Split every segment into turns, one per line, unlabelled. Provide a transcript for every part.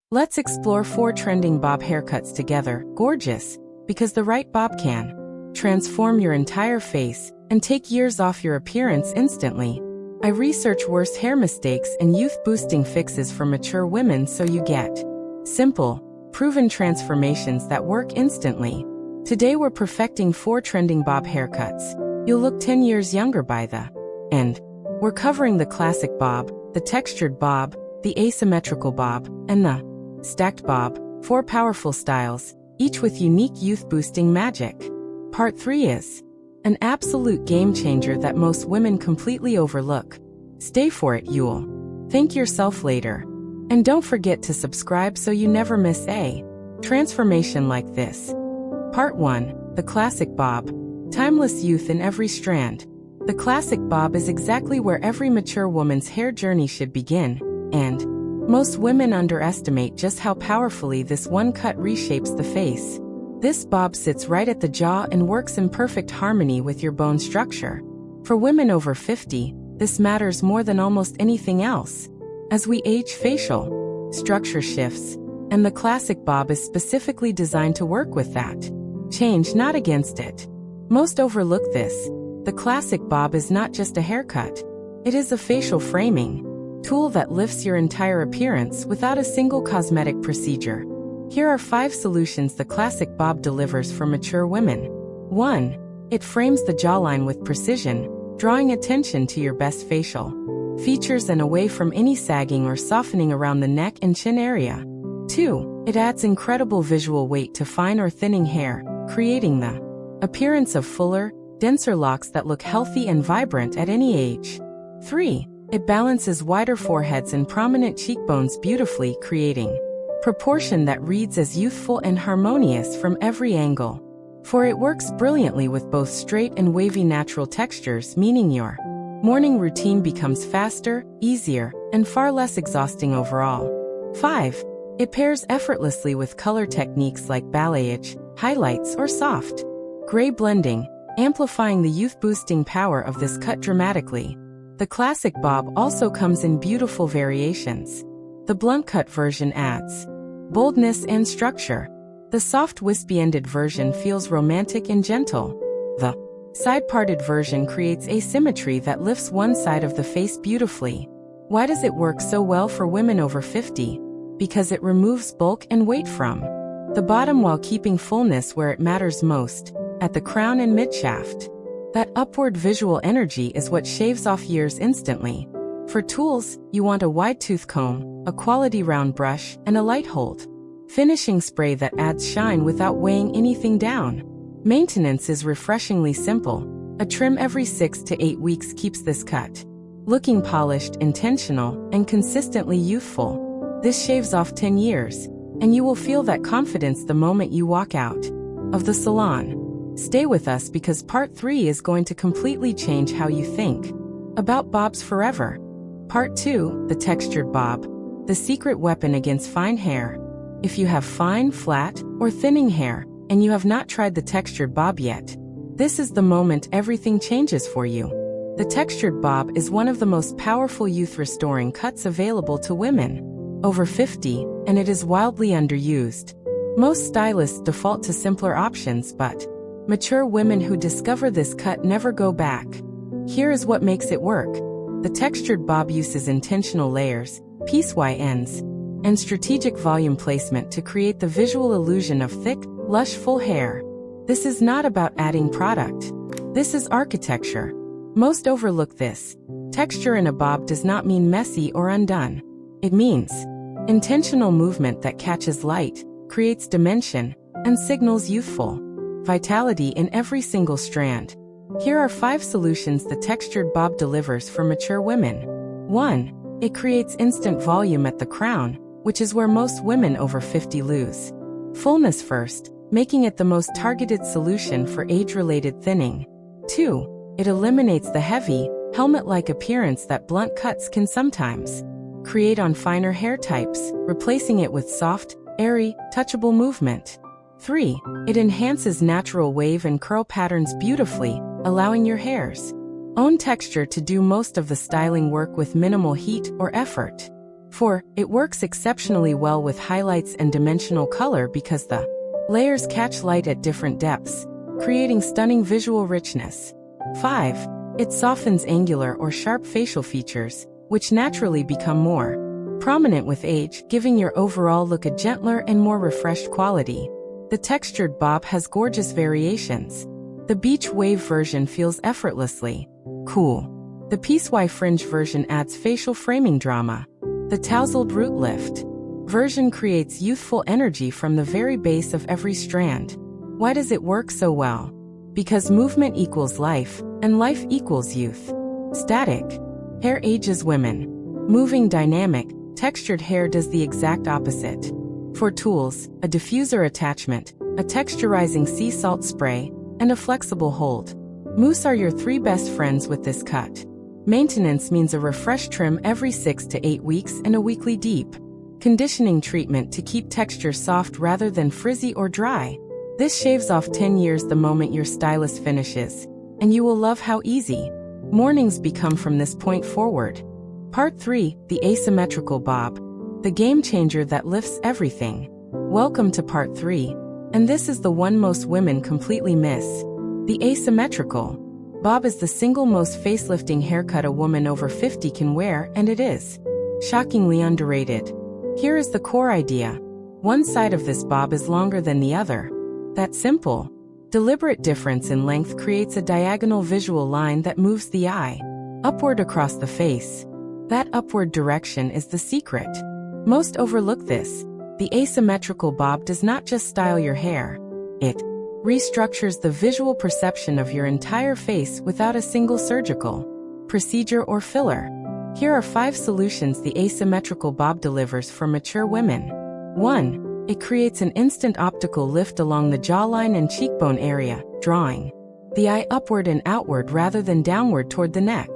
Let's explore 4 trending bob haircuts together. Gorgeous, because the right bob can transform your entire face and take years off your appearance instantly. I research worse hair mistakes and youth-boosting fixes for mature women so you get simple, proven transformations that work instantly. Today we're perfecting 4 trending bob haircuts. You'll look 10 years younger by the end. We're covering the classic bob, the textured bob, the asymmetrical bob, and the stacked bob, 4 powerful styles, each with unique youth-boosting magic. Part 3 is an absolute game-changer that most women completely overlook. Stay for it, you'll thank yourself later. And don't forget to subscribe so you never miss a transformation like this. Part 1, the classic bob. Timeless youth in every strand. The classic bob is exactly where every mature woman's hair journey should begin, and most women underestimate just how powerfully this one cut reshapes the face. This bob sits right at the jaw and works in perfect harmony with your bone structure. For women over 50, this matters more than almost anything else. As we age, facial structure shifts, and the classic bob is specifically designed to work with that change, not against it. Most overlook this. The classic bob is not just a haircut. It is a facial framing tool that lifts your entire appearance without a single cosmetic procedure. Here are 5 solutions the classic bob delivers for mature women. 1. It frames the jawline with precision, drawing attention to your best facial features and away from any sagging or softening around the neck and chin area. 2. It adds incredible visual weight to fine or thinning hair, creating the appearance of fuller, denser locks that look healthy and vibrant at any age. 3. It balances wider foreheads and prominent cheekbones beautifully, creating proportion that reads as youthful and harmonious from every angle. 4. It works brilliantly with both straight and wavy natural textures, meaning your morning routine becomes faster, easier, and far less exhausting overall. 5. It pairs effortlessly with color techniques like balayage, highlights, or soft gray blending, amplifying the youth-boosting power of this cut dramatically. The classic bob also comes in beautiful variations. The blunt cut version adds boldness and structure. The soft wispy-ended version feels romantic and gentle. The side-parted version creates asymmetry that lifts one side of the face beautifully. Why does it work so well for women over 50? Because it removes bulk and weight from the bottom while keeping fullness where it matters most, at the crown and midshaft. That upward visual energy is what shaves off years instantly. For tools, you want a wide tooth comb, a quality round brush, and a light hold finishing spray that adds shine without weighing anything down. Maintenance is refreshingly simple. A trim every 6 to 8 weeks keeps this cut looking polished, intentional, and consistently youthful. This shaves off 10 years, and you will feel that confidence the moment you walk out of the salon. Stay with us because Part 3 is going to completely change how you think about bobs forever. Part 2, the textured bob, the secret weapon against fine hair. If you have fine, flat, or thinning hair, and you have not tried the textured bob yet, this is the moment everything changes for you. The textured bob is one of the most powerful youth-restoring cuts available to women over 50, and it is wildly underused. Most stylists default to simpler options, but mature women who discover this cut never go back. Here is what makes it work. The textured bob uses intentional layers, piecewise ends, and strategic volume placement to create the visual illusion of thick, lush full hair. This is not about adding product. This is architecture. Most overlook this. Texture in a bob does not mean messy or undone. It means intentional movement that catches light, creates dimension, and signals youthful vitality in every single strand. Here are 5 solutions the textured bob delivers for mature women. 1. It creates instant volume at the crown, which is where most women over 50 lose fullness first, making it the most targeted solution for age-related thinning. 2. It eliminates the heavy, helmet-like appearance that blunt cuts can sometimes create on finer hair types, replacing it with soft, airy, touchable movement. 3. It enhances natural wave and curl patterns beautifully, allowing your hair's own texture to do most of the styling work with minimal heat or effort. 4. It works exceptionally well with highlights and dimensional color because the layers catch light at different depths, creating stunning visual richness. 5. It softens angular or sharp facial features, which naturally become more prominent with age, giving your overall look a gentler and more refreshed quality. The textured bob has gorgeous variations. The beach wave version feels effortlessly cool. The piecewise fringe version adds facial framing drama. The tousled root lift version creates youthful energy from the very base of every strand. Why does it work so well? Because movement equals life, and life equals youth. Static hair ages women. Moving dynamic, textured hair does the exact opposite. For tools, a diffuser attachment, a texturizing sea salt spray, and a flexible hold. Mousse are your 3 best friends with this cut. Maintenance means a refresh trim every 6 to 8 weeks and a weekly deep conditioning treatment to keep texture soft rather than frizzy or dry. This shaves off 10 years the moment your stylist finishes, and you will love how easy mornings become from this point forward. Part 3, the asymmetrical bob, the game changer that lifts everything. Welcome to part 3, and this is the one most women completely miss. The asymmetrical bob is the single most facelifting haircut a woman over 50 can wear, and it is shockingly underrated. Here is the core idea. One side of this bob is longer than the other. That simple, deliberate difference in length creates a diagonal visual line that moves the eye upward across the face. That upward direction is the secret. Most overlook this. The asymmetrical bob does not just style your hair. It restructures the visual perception of your entire face without a single surgical procedure or filler. Here are 5 solutions the asymmetrical bob delivers for mature women. 1. It creates an instant optical lift along the jawline and cheekbone area, drawing the eye upward and outward rather than downward toward the neck.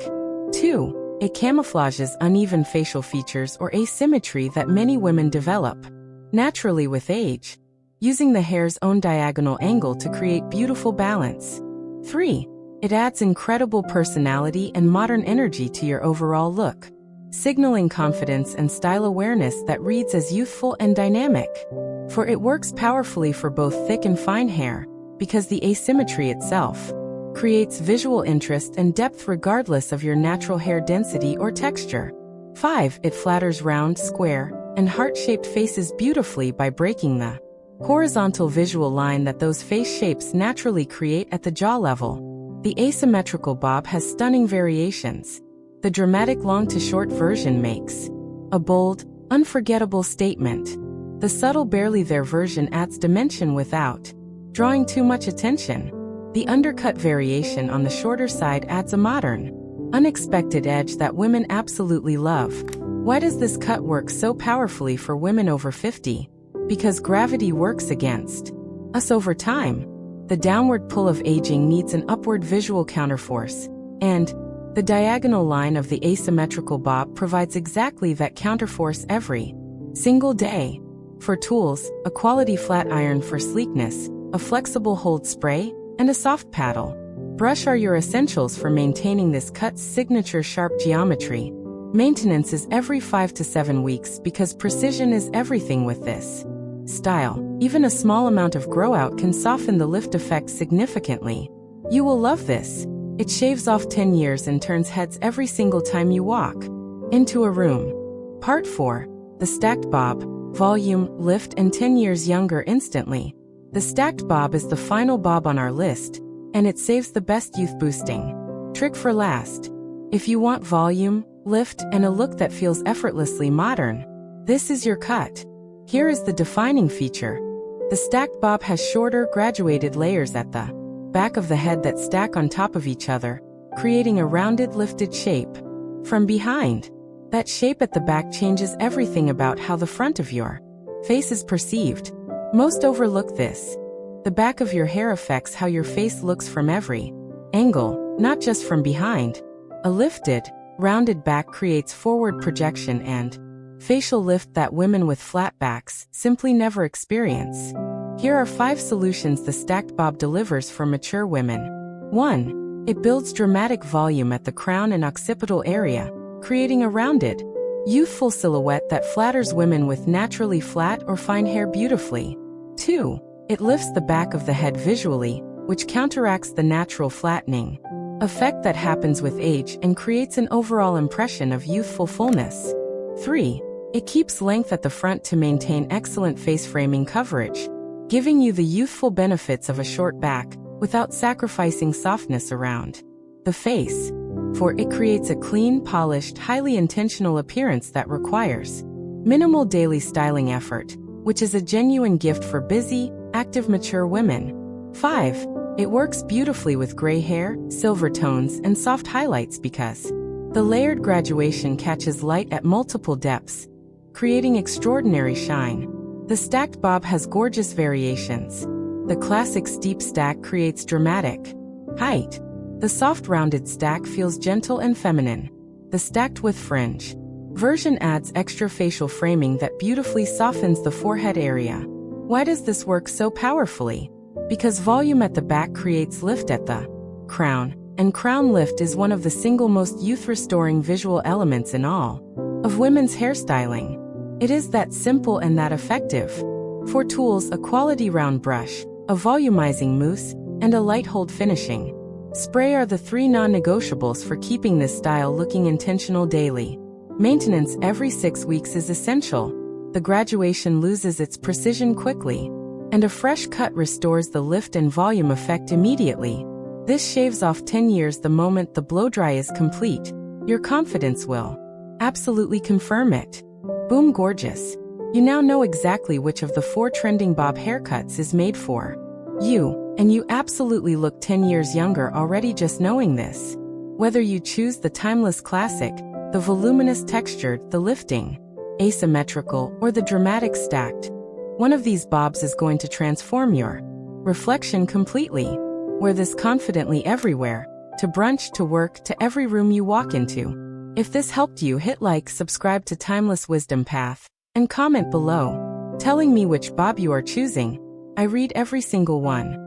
2. It camouflages uneven facial features or asymmetry that many women develop naturally with age, using the hair's own diagonal angle to create beautiful balance. 3. It adds incredible personality and modern energy to your overall look, signaling confidence and style awareness that reads as youthful and dynamic. For it works powerfully for both thick and fine hair, because the asymmetry itself creates visual interest and depth regardless of your natural hair density or texture. 5. It flatters round, square, and heart-shaped faces beautifully by breaking the horizontal visual line that those face shapes naturally create at the jaw level. The asymmetrical bob has stunning variations. The dramatic long to short version makes a bold, unforgettable statement. The subtle barely there version adds dimension without drawing too much attention. The undercut variation on the shorter side adds a modern, unexpected edge that women absolutely love. Why does this cut work so powerfully for women over 50? Because gravity works against us over time. The downward pull of aging needs an upward visual counterforce, and the diagonal line of the asymmetrical bob provides exactly that counterforce every single day. For tools, a quality flat iron for sleekness, a flexible hold spray, and a soft paddle brush are your essentials for maintaining this cut's signature sharp geometry. Maintenance is every 5 to 7 weeks because precision is everything with this style. Even a small amount of grow out can soften the lift effect significantly. You will love this. It shaves off 10 years and turns heads every single time you walk into a room. Part 4. The stacked bob. Volume, lift, and 10 years younger instantly. The stacked bob is the final bob on our list, and it saves the best youth boosting trick for last. If you want volume, lift, and a look that feels effortlessly modern, this is your cut. Here is the defining feature. The stacked bob has shorter, graduated layers at the back of the head that stack on top of each other, creating a rounded, lifted shape. From behind, that shape at the back changes everything about how the front of your face is perceived. Most overlook this. The back of your hair affects how your face looks from every angle, not just from behind. A lifted, rounded back creates forward projection and facial lift that women with flat backs simply never experience. Here are 5 solutions the stacked bob delivers for mature women. 1. It builds dramatic volume at the crown and occipital area, creating a rounded, Youthful silhouette that flatters women with naturally flat or fine hair beautifully. 2. It lifts the back of the head visually, which counteracts the natural flattening effect that happens with age and creates an overall impression of youthful fullness. 3. It keeps length at the front to maintain excellent face framing coverage, giving you the youthful benefits of a short back without sacrificing softness around the face. 4. It creates a clean, polished, highly intentional appearance that requires minimal daily styling effort, which is a genuine gift for busy, active, mature women. 5. It works beautifully with gray hair, silver tones, and soft highlights because the layered graduation catches light at multiple depths, creating extraordinary shine. The stacked bob has gorgeous variations. The classic steep stack creates dramatic height. The soft rounded stack feels gentle and feminine. The stacked with fringe version adds extra facial framing that beautifully softens the forehead area. Why does this work so powerfully? Because volume at the back creates lift at the crown, and crown lift is one of the single most youth-restoring visual elements in all of women's hairstyling. It is that simple and that effective. For tools, a quality round brush, a volumizing mousse, and a light hold finishing spray are the 3 non-negotiables for keeping this style looking intentional daily. Maintenance every 6 weeks is essential. The graduation loses its precision quickly, and a fresh cut restores the lift and volume effect immediately. This shaves off 10 years the moment the blow-dry is complete. Your confidence will absolutely confirm it. Boom, gorgeous. You now know exactly which of the 4 trending bob haircuts is made for you, and you absolutely look 10 years younger already just knowing this. Whether you choose the timeless classic, the voluminous textured, the lifting, asymmetrical, or the dramatic stacked, one of these bobs is going to transform your reflection completely. Wear this confidently everywhere, to brunch, to work, to every room you walk into. If this helped you, hit like, subscribe to Timeless Wisdom Path, and comment below, telling me which bob you are choosing. I read every single one.